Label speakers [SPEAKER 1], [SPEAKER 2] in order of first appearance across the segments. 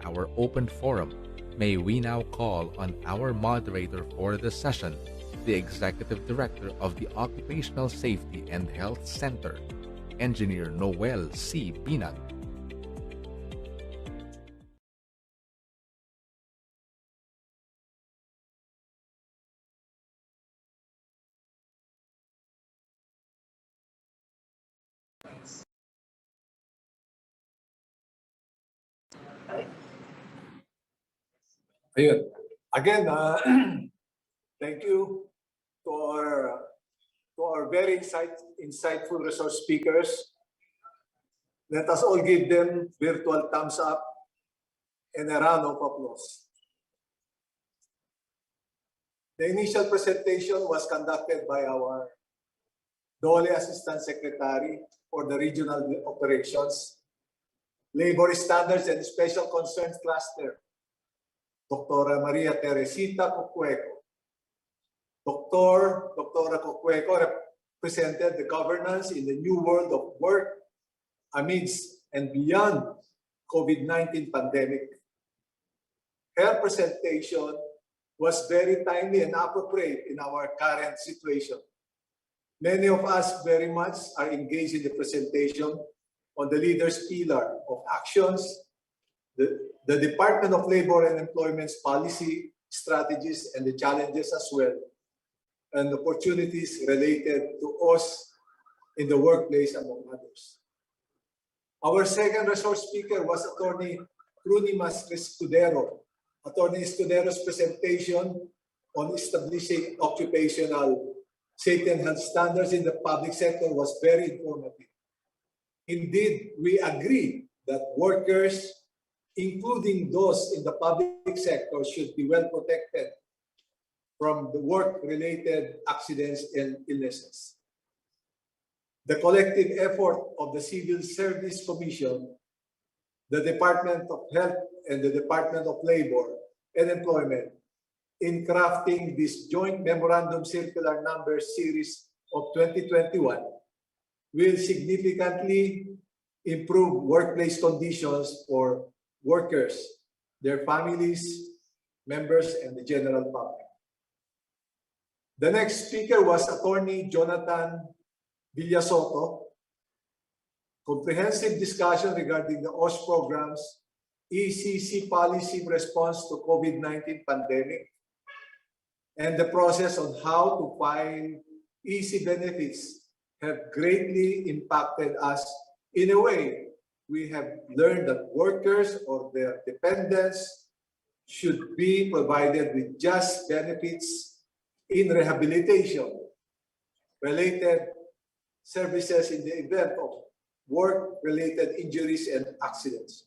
[SPEAKER 1] our open forum. May we now call on our moderator for the session, the Executive Director of the Occupational Safety and Health Center, Engineer Noel C. Binag.
[SPEAKER 2] Ayun. Again, thank you to our very insightful resource speakers. Let us all give them virtual thumbs up and a round of applause. The initial presentation was conducted by our DOLE Assistant Secretary for the Regional Operations, Labor Standards and Special Concerns Cluster, Dr. Maria Teresita Cucueco. Dr. Cucueco represented the governance in the new world of work amidst and beyond COVID-19 pandemic. Her presentation was very timely and appropriate in our current situation. Many of us very much are engaged in the presentation on the leader's pillar of actions, the Department of Labor and Employment's policy, strategies, and the challenges as well, and opportunities related to us in the workplace, among others. Our second resource speaker was Atty. Krunimar Escudero. Atty. Escudero's presentation on establishing occupational safety and health standards in the public sector was very informative. Indeed, we agree that workers, including those in the public sector, should be well protected from the work-related accidents and illnesses. The collective effort of the Civil Service Commission, the Department of Health, and the Department of Labor and Employment in crafting this joint memorandum circular number series of 2021 will significantly improve workplace conditions for workers, their families, members, and the general public. The next speaker was Attorney Jonathan Villasoto. Comprehensive discussion regarding the OSH programs, ECC policy response to COVID-19 pandemic, and the process on how to file EC benefits have greatly impacted us in a way. We have learned that workers or their dependents should be provided with just benefits in rehabilitation-related services in the event of work-related injuries and accidents.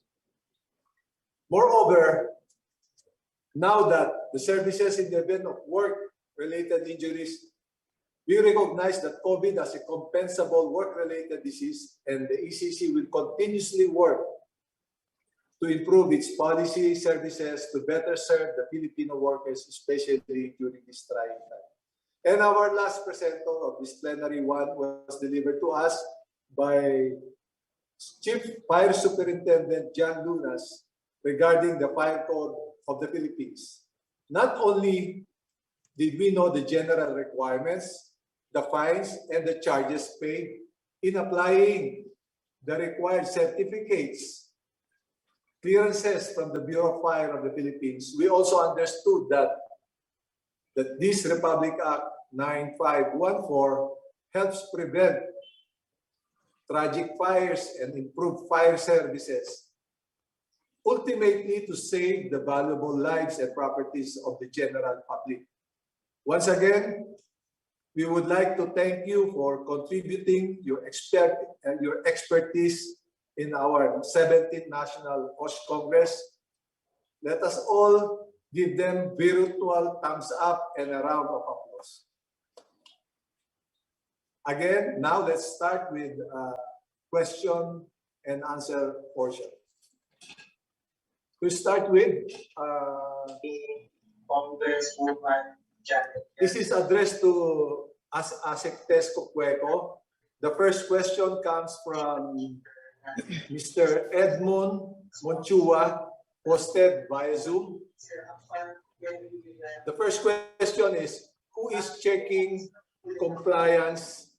[SPEAKER 2] Moreover, now that the services in the event of work-related injuries, we recognize that COVID as a compensable work-related disease, and the ECC will continuously work to improve its policy services to better serve the Filipino workers, especially during this trying time. And our last presenter of this plenary one was delivered to us by Chief Fire Superintendent John Lunas regarding the Fire Code of the Philippines. Not only did we know the general requirements, the fines, and the charges paid in applying the required certificates, clearances from the Bureau of Fire of the Philippines, we also understood that this Republic Act 9514 helps prevent tragic fires and improve fire services, ultimately to save the valuable lives and properties of the general public. Once again, we would like to thank you for contributing your expertise in our 17th National NOSH Congress. Let us all give them virtual thumbs up and a round of applause. Again, now let's start with question and answer portion. We start with Congresswoman Janet. This is addressed to Asec Cucueco. The first question comes from Mr. Edmund Monchua posted via Zoom. The first question is, who is checking compliance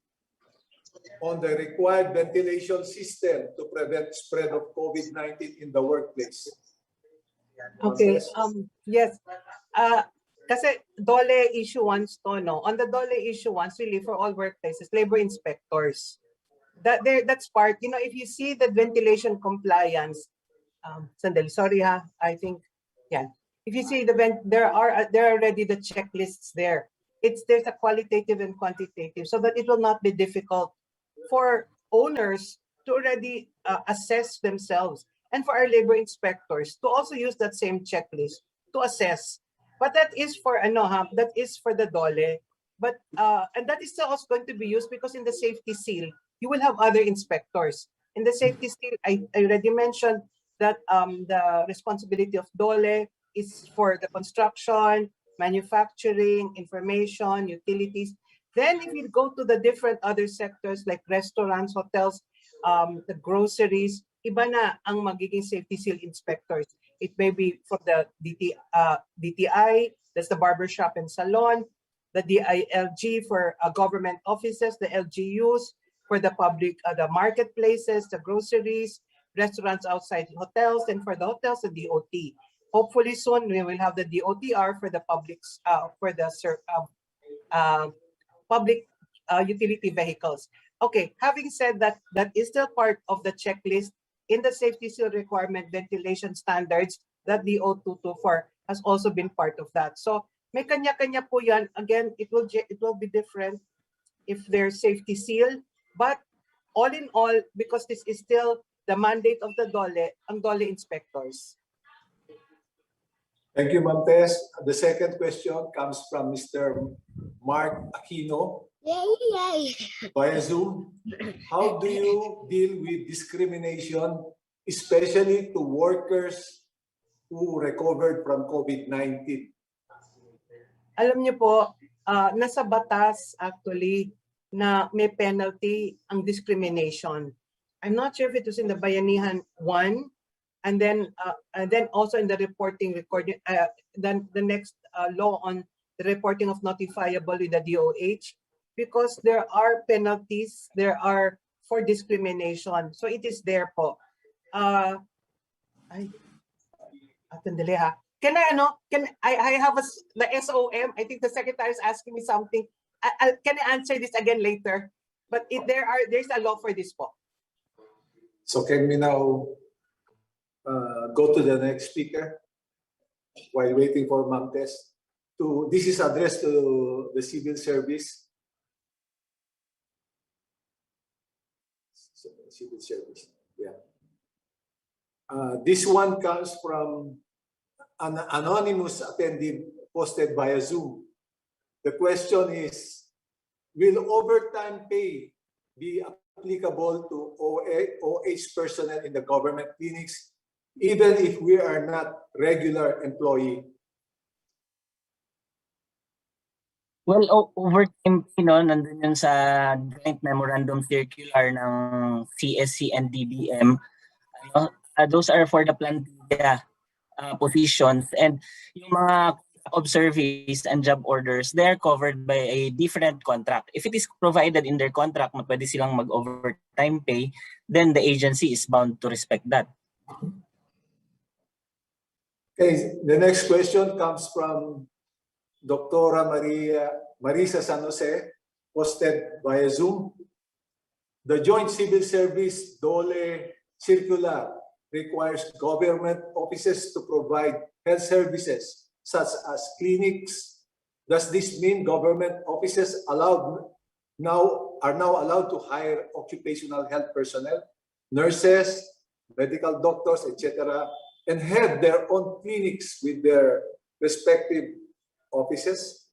[SPEAKER 2] on the required ventilation system to prevent spread of COVID-19 in the workplace?
[SPEAKER 3] Okay, yes. Kasi DOLE issuance to, no? On the DOLE issuance, really for all workplaces, labor inspectors. That's part, you know, if you see the ventilation compliance, sandali, sorry ha, I think, yeah. If you see there are already the checklists there. There's a qualitative and quantitative, so that it will not be difficult for owners to already assess themselves, and for our labor inspectors to also use that same checklist to assess. But that is for that is for the DOLE. But and that is also going to be used because in the safety seal, you will have other inspectors. In the safety seal, I already mentioned that the responsibility of DOLE is for the construction, manufacturing, information, utilities. Then if you go to the different other sectors like restaurants, hotels, the groceries, iba na ang magiging safety seal inspectors. It may be for the DTI, that's the barbershop and salon, the DILG for government offices, the LGUs for the public, the marketplaces, the groceries, restaurants outside hotels, and for the hotels, the DOT. Hopefully soon we will have the DOTR for the public's for the public utility vehicles. Okay, having said that, that is still part of the checklist in the safety seal requirement ventilation standards that the O224 has also been part of that. So may kanya-kanya po yan. Again, it will be different if there's safety seal, but all in all, because this is still the mandate of the DOLE, ang DOLE inspectors.
[SPEAKER 2] Thank you, Ma'am Tess. The second question comes from Mr. Mark Aquino via Zoom. How do you deal with discrimination, especially to workers who recovered from COVID-19?
[SPEAKER 3] Alam niyo po, nasa batas actually na may penalty ang discrimination. I'm not sure if it was in the Bayanihan 1, and then also in the recording, then the next law on the reporting of notifiable with the DOH, because there are penalties, there are for discrimination. So it is there po. Atandali ha. Can I have the SOM? I think the secretary is asking me something. Can I answer this again later? But there's a law for this po.
[SPEAKER 2] So can we now go to the next speaker while waiting for Ma'am Tess? This is addressed to the civil service. Civil service, yeah. This one comes from an anonymous attendee posted via Zoom. The question is, will overtime pay be applicable to OH personnel in the government clinics, even if we are not regular employee?
[SPEAKER 4] Well, overtime, nandun yun sa joint memorandum circular ng CSC and DBM. Those are for the plantilla positions, and yung mga observees and job orders, they're covered by a different contract. If it is provided in their contract na pwede silang mag-overtime pay, then the agency is bound to respect that.
[SPEAKER 2] Okay, the next question comes from Dr. Marisa San Jose, posted via Zoom. The Joint Civil Service DOLE circular requires government offices to provide health services such as clinics. Does this mean government offices are now allowed to hire occupational health personnel, nurses, medical doctors, etc., and have their own clinics with their respective offices?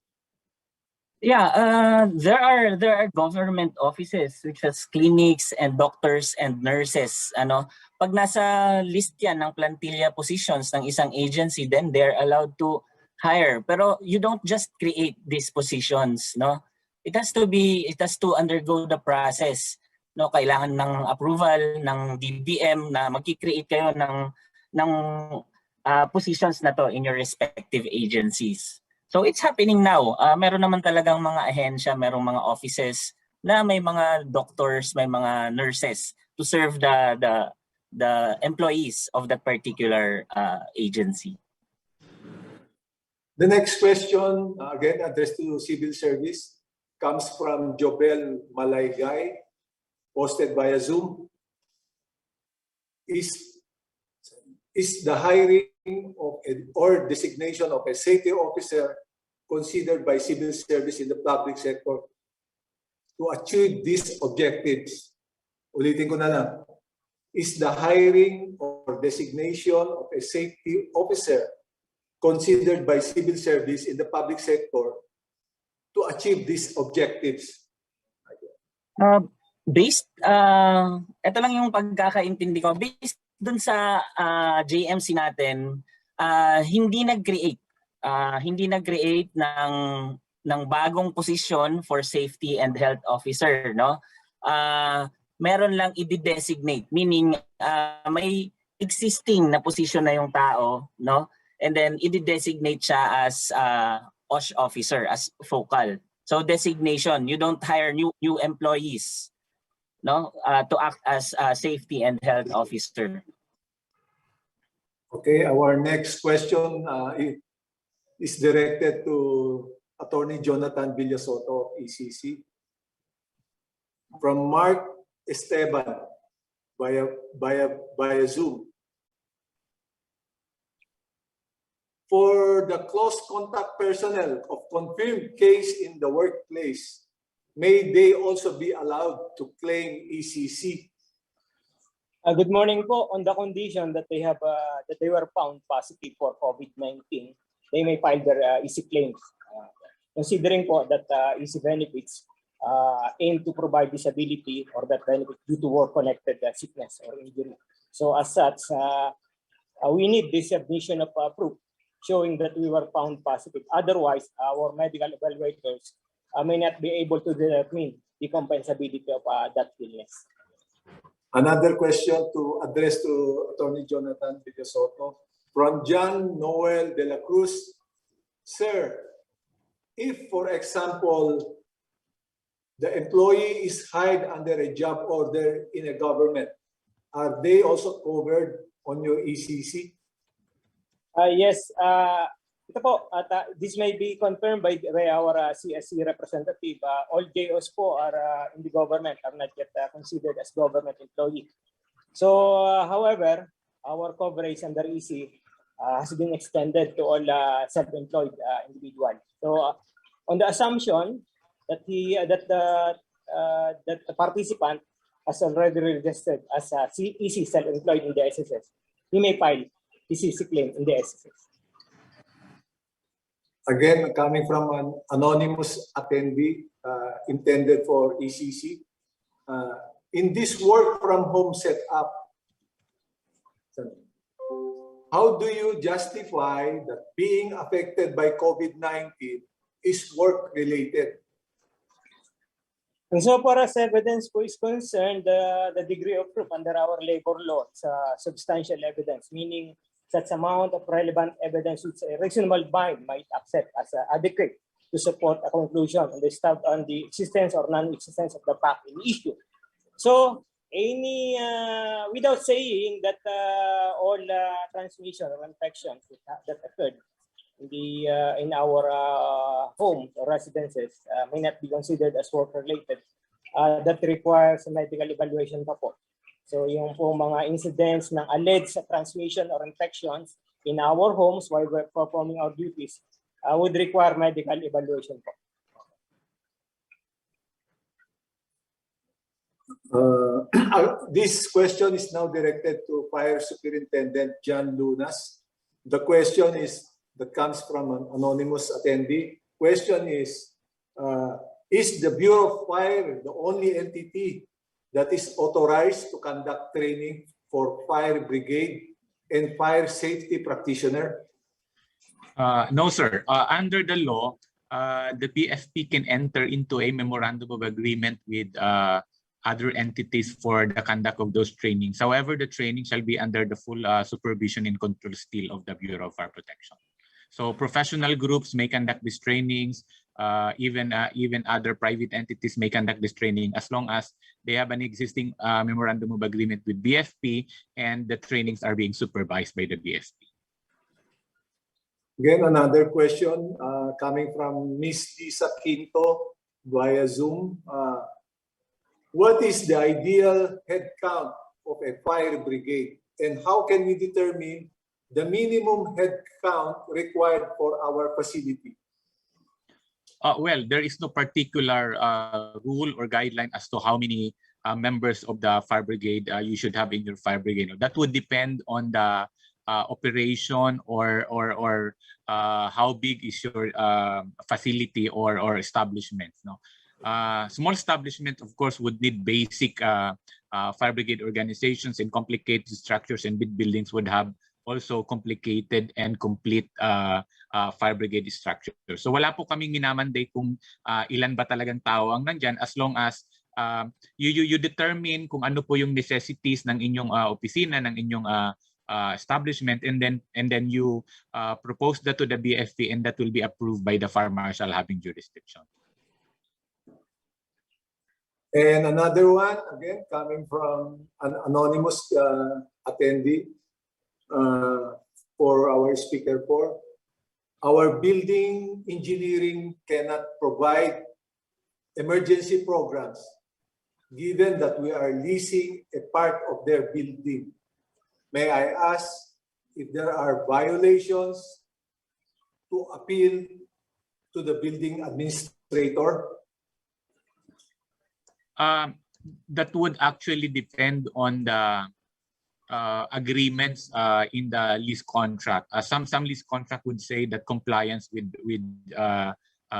[SPEAKER 4] Yeah, there are government offices which has clinics and doctors and nurses. Pag nasa list yan ng plantilla positions ng isang agency, then they're allowed to hire. Pero you don't just create these positions, no? It has to undergo the process. No, kailangan ng approval ng DBM na magki-create kayo ng positions na to in your respective agencies. So it's happening now. Meron naman talagang mga ahensya, merong mga offices na may mga doctors, may mga nurses to serve the employees of that particular agency.
[SPEAKER 2] The next question, again addressed to civil service, comes from Jobel Malaygay, posted via Zoom. Is the hiring of or designation of a safety officer considered by civil service in the public sector to achieve these objectives? Ulitin ko na lang. Is the hiring or designation of a safety officer considered by civil service in the public sector to achieve these objectives?
[SPEAKER 4] Ito lang yung pagkakaintindi ko. Based dun sa JMC natin, hindi nag-create ng bagong posisyon for safety and health officer, no? Meron lang i-designate, meaning may existing na position na yung tao, no? And then i-designate siya as OSH officer, as focal. So designation, you don't hire new employees, no, to act as safety and health officer.
[SPEAKER 2] Okay, our next question is directed to Attorney Jonathan Villasoto of ECC. From Mark Esteban via Zoom. For the close contact personnel of confirmed case in the workplace, may they also be allowed to claim ECC?
[SPEAKER 5] Good morning po. On the condition that they have that they were found positive for COVID-19, they may file their EC claims. Considering po that EC benefits aim to provide disability or that benefit due to work-connected sickness or injury. So as such, we need this submission of proof showing that we were found positive. Otherwise, our medical evaluators may not be able to determine the compensability of that illness.
[SPEAKER 2] Another question to address to Attorney Jonathan Villasoto from John Noel de la Cruz. Sir, if, for example, the employee is hired under a job order in a government, are they also covered on your ECC?
[SPEAKER 5] Yes, ito po, this may be confirmed by our CSC representative. All JOs po are in the government, are not yet considered as government employee. So, however, our coverage under EC has been extended to all self-employed individuals. So, on the assumption that that the participant has already registered as a EC self-employed in the SSS, he may file ECC claim in the SSS.
[SPEAKER 2] Again, coming from an anonymous attendee intended for ECC. In this work from home setup, how do you justify that being affected by COVID-19 is work-related?
[SPEAKER 5] And so far as evidence po is concerned, the degree of proof under our labor law is substantial evidence, meaning such amount of relevant evidence which a reasonable mind might accept as adequate to support a conclusion on the existence or non-existence of the fact in issue. So, without saying that all transmission or infection that occurred in our homes or residences may not be considered as work-related, that requires a medical evaluation pa po. So yung po mga incidents ng alleged transmission or infections in our homes while we're performing our duties would require medical evaluation po.
[SPEAKER 2] This question is now directed to Fire Superintendent John Lunas. The question that comes from an anonymous attendee. Question is the Bureau of Fire the only entity that is authorized to conduct training for fire brigade and fire safety practitioner?
[SPEAKER 6] No, sir. Under the law, the BFP can enter into a memorandum of agreement with other entities for the conduct of those trainings. However, the training shall be under the full supervision and control still of the Bureau of Fire Protection. So professional groups may conduct these trainings, even other private entities may conduct this training as long as they have an existing memorandum of agreement with BFP and the trainings are being supervised by the BFP.
[SPEAKER 2] Again, another question coming from Ms. Lisa Quinto via Zoom. What is the ideal head count of a fire brigade, and how can we determine the minimum head count required for our facility?
[SPEAKER 6] Well, there is no particular rule or guideline as to how many members of the fire brigade you should have in your fire brigade. That would depend on the operation or how big is your facility or establishment. No? Small establishment, of course, would need basic fire brigade organizations, and complicated structures and big buildings would have also complicated and complete fire brigade structure. So wala po kaming minamandate kung ilan ba talagang tao ang nandyan, as long as you determine kung ano po yung necessities ng inyong opisina, ng inyong establishment, and then you propose that to the BFP, and that will be approved by the fire marshal having jurisdiction.
[SPEAKER 2] And another one, again, coming from an anonymous attendee for our speaker 4. Our building engineering cannot provide emergency programs given that we are leasing a part of their building. May I ask if there are violations to appeal to the building administrator?
[SPEAKER 6] That would actually depend on the agreements in the lease contract. Some lease contract would say that compliance with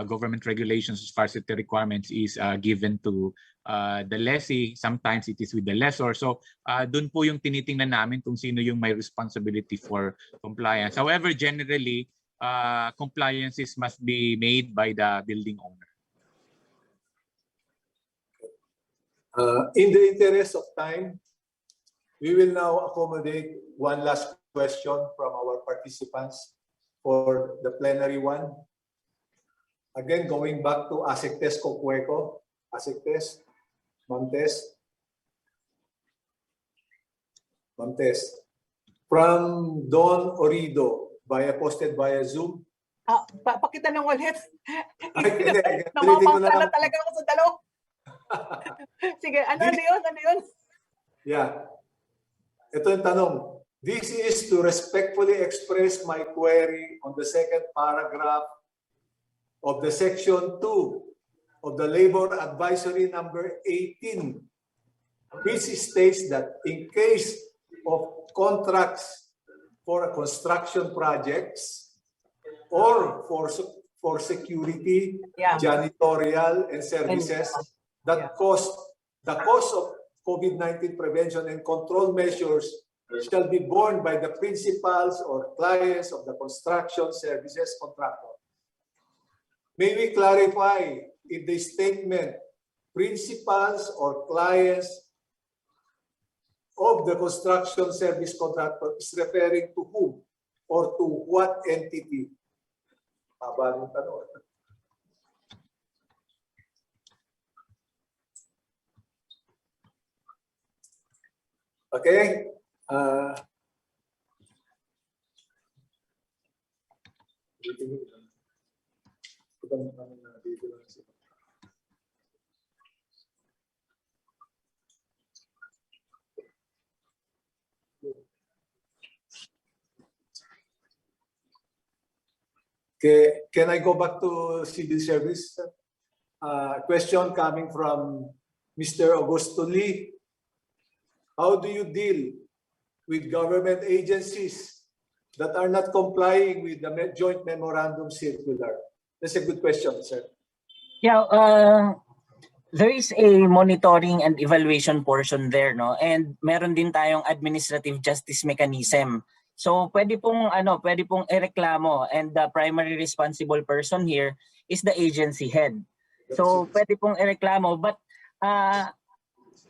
[SPEAKER 6] government regulations as far as the requirements is given to the lessee. Sometimes it is with the lessor. So dun po yung tinitingnan namin kung sino yung may responsibility for compliance. However, generally, compliances must be made by the building owner.
[SPEAKER 2] In the interest of time, we will now accommodate one last question from our participants for the plenary one. Again, going back to Asec test Cucueco, Asec test, Montes. From Don Orido, posted via Zoom.
[SPEAKER 3] Pakita ng ulit.
[SPEAKER 2] Hindi.
[SPEAKER 3] Namamangkala talaga ako sa dalawa. Sige, ano yun?
[SPEAKER 2] Yeah. Ito yung tanong. This is to respectfully express my query on the second paragraph of the section 2 of the Labor Advisory number 18, which states that in case of contracts for construction projects or for security, janitorial, and services, the cost of COVID-19 prevention and control measures shall be borne by the principals or clients of the construction services contractor. May we clarify if the statement principals or clients of the construction service contractor is referring to whom or to what entity? Okay. Okay, can I go back to civil service? Question coming from Mr. Augusto Lee. How do you deal with government agencies that are not complying with the joint memorandum circular? That's a good question, sir.
[SPEAKER 4] Yeah, there is a monitoring and evaluation portion there, no? And meron din tayong administrative justice mechanism. So pwede pong ireklamo, and the primary responsible person here is the agency head. So pwede pong ireklamo, but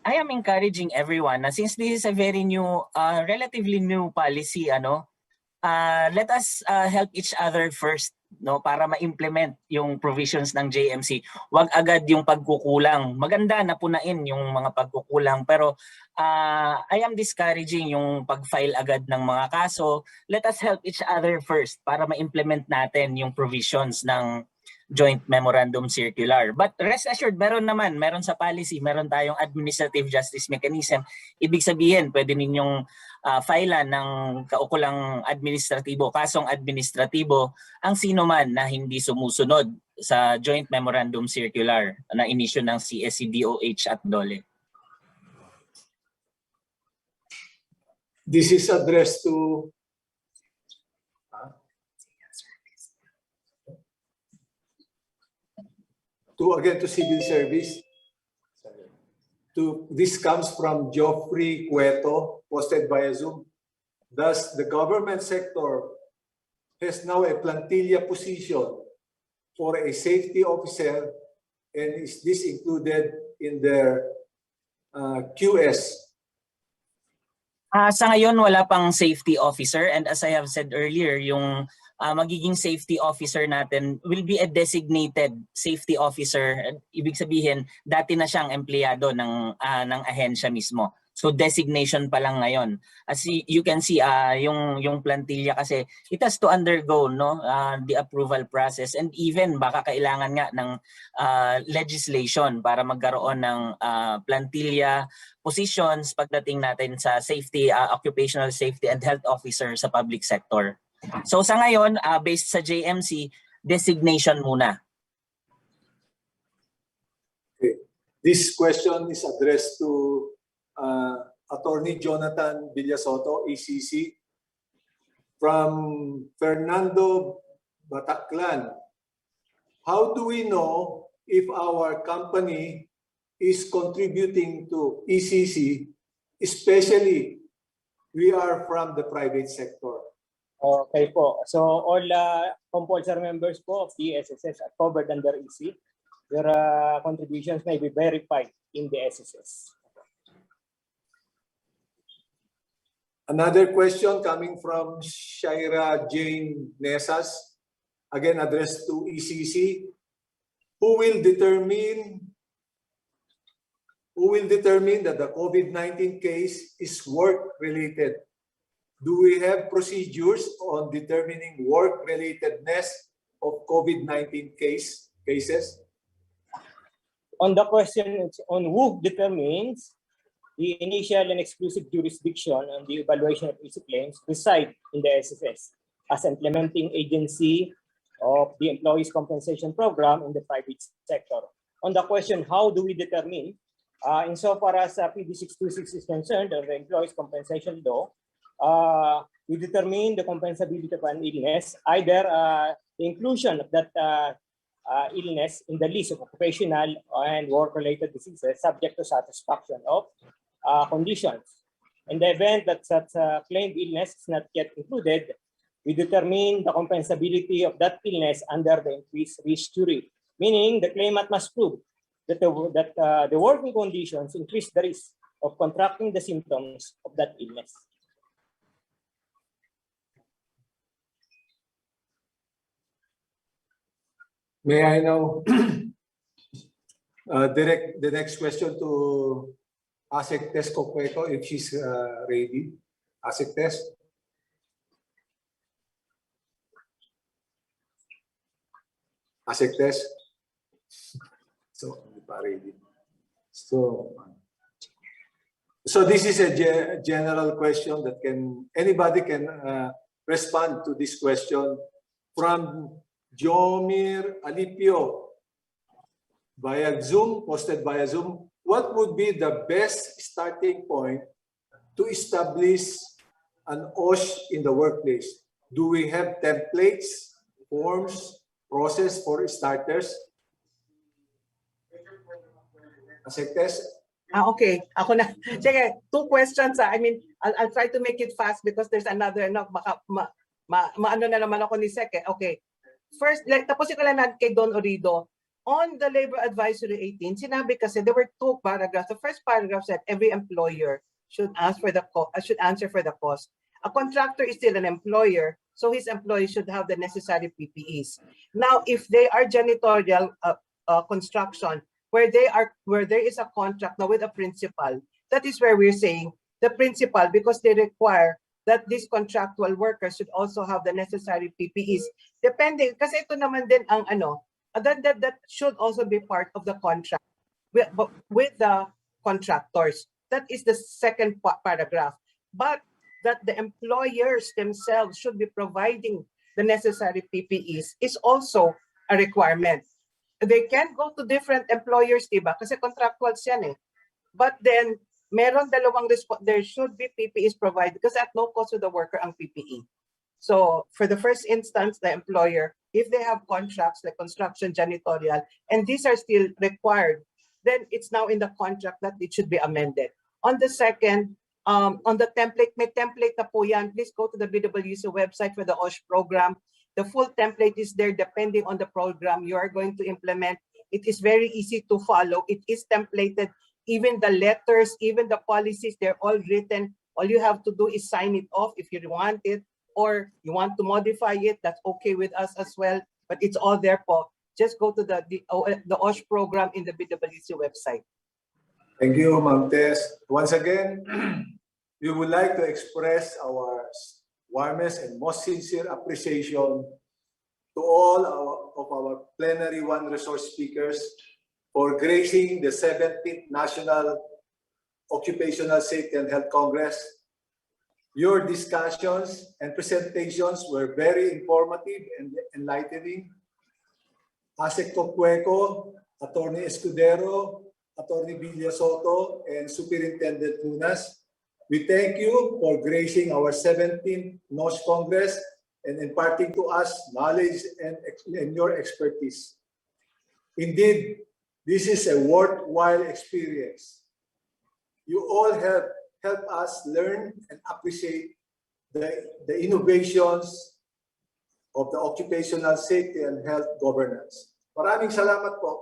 [SPEAKER 4] I am encouraging everyone na since this is a very new, relatively new policy, let us help each other first, no, para ma-implement yung provisions ng JMC. Wag agad yung pagkukulang. Maganda na punain yung mga pagkukulang, pero I am discouraging yung pag-file agad ng mga kaso. Let us help each other first para ma-implement natin yung provisions ng Joint Memorandum Circular. But rest assured, meron sa policy, meron tayong administrative justice mechanism. Ibig sabihin, pwede ninyong filean ng kaukulang administratibo, kasong administratibo, ang sino man na hindi sumusunod sa Joint Memorandum Circular na inisyu ng CSC, DOH at DOLE.
[SPEAKER 2] This is addressed to civil service. This comes from Geoffrey Cueto, posted via Zoom. Thus, the government sector has now a plantilla position for a safety officer, and is this included in their QS?
[SPEAKER 4] Sa ngayon, wala pang safety officer, and as I have said earlier, yung magiging safety officer natin will be a designated safety officer. Ibig sabihin, dati na siyang empleyado ng ahensya mismo. So designation pa lang ngayon. As you can see, yung plantilla kasi, it has to undergo the approval process, and even baka kailangan nga ng legislation para magkaroon ng plantilla positions pagdating natin sa safety, occupational safety and health officer sa public sector. So sa ngayon, based sa JMC, designation muna.
[SPEAKER 2] Okay. This question is addressed to Attorney Jonathan Villasoto, ACC, from Fernando Bataclan. How do we know if our company is contributing to ECC, especially we are from the private sector?
[SPEAKER 5] Okay po. So all compulsory members po of the SSS are covered under EC. Their contributions may be verified in the SSS.
[SPEAKER 2] Another question coming from Shaira Jane Nesas, again addressed to ECC. Who will determine that the COVID-19 case is work-related? Do we have procedures on determining work-relatedness of COVID-19 cases?
[SPEAKER 5] On the question on who determines the initial and exclusive jurisdiction on the evaluation of EC claims reside in the SSS as implementing agency of the Employees Compensation Program in the private sector. On the question, how do we determine, insofar as PD 626 is concerned, or the Employees Compensation Law, we determine the compensability of an illness, either the inclusion of that illness in the list of occupational and work-related diseases subject to satisfaction of conditions. In the event that such claimed illness is not yet included, we determine the compensability of that illness under the increased risk theory, meaning the claimant must prove that the working conditions increase the risk of contracting the symptoms of that illness.
[SPEAKER 2] May I now direct the next question to Asec Cucueco if she's ready. Asec. Asec. So, ready. So this is a general question that anybody can respond to this question from Jomir Alipio via Zoom, posted via Zoom. What would be the best starting point to establish an OSH in the workplace? Do we have templates, forms, process for starters?
[SPEAKER 3] Okay. Ako na. Sige, 2 questions. I mean, I'll try to make it fast because there's another, baka maano na naman ako ni Sec. Okay. First, tapusin ko lang natin kay Don Orido. On the Labor Advisory 18, sinabi kasi there were 2 paragraphs. The first paragraph said every employer should answer for the cost. A contractor is still an employer, so his employee should have the necessary PPEs. Now, if they are janitorial construction, where there is a contract now with a principal, that is where we're saying the principal, because they require that these contractual workers should also have the necessary PPEs. Depending, kasi ito naman din ang that should also be part of the contract with the contractors. That is the second paragraph. But that the employers themselves should be providing the necessary PPEs is also a requirement. They can go to different employers, diba? Kasi contractuals yan eh. But then, meron dalawang there should be PPEs provided because at no cost to the worker ang PPE. So for the first instance, the employer, if they have contracts like construction, janitorial, and these are still required, then it's now in the contract that it should be amended. On the second, on the template, may template na po yan. Please go to the BWC website for the OSH program. The full template is there depending on the program you are going to implement. It is very easy to follow. It is templated. Even the letters, even the policies, they're all written. All you have to do is sign it off if you want it, or you want to modify it, that's okay with us as well. But it's all there po. Just go to the OSH program in the BWC website.
[SPEAKER 2] Thank you, Ma'am Tess. Once again, we would like to express our warmest and most sincere appreciation to all of our Plenary 1 resource speakers for gracing the 17th National Occupational Safety and Health Congress. Your discussions and presentations were very informative and enlightening. Asec Cucueco, Atty. Escudero, Atty. Villasoto, and Superintendent Lunas, we thank you for gracing our 17th NOSH Congress and imparting to us knowledge and your expertise. Indeed, this is a worthwhile experience. You all have helped us learn and appreciate the innovations of the occupational safety and health governance. Maraming salamat po.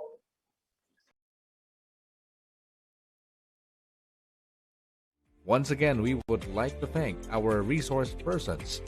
[SPEAKER 1] Once again, we would like to thank our resource persons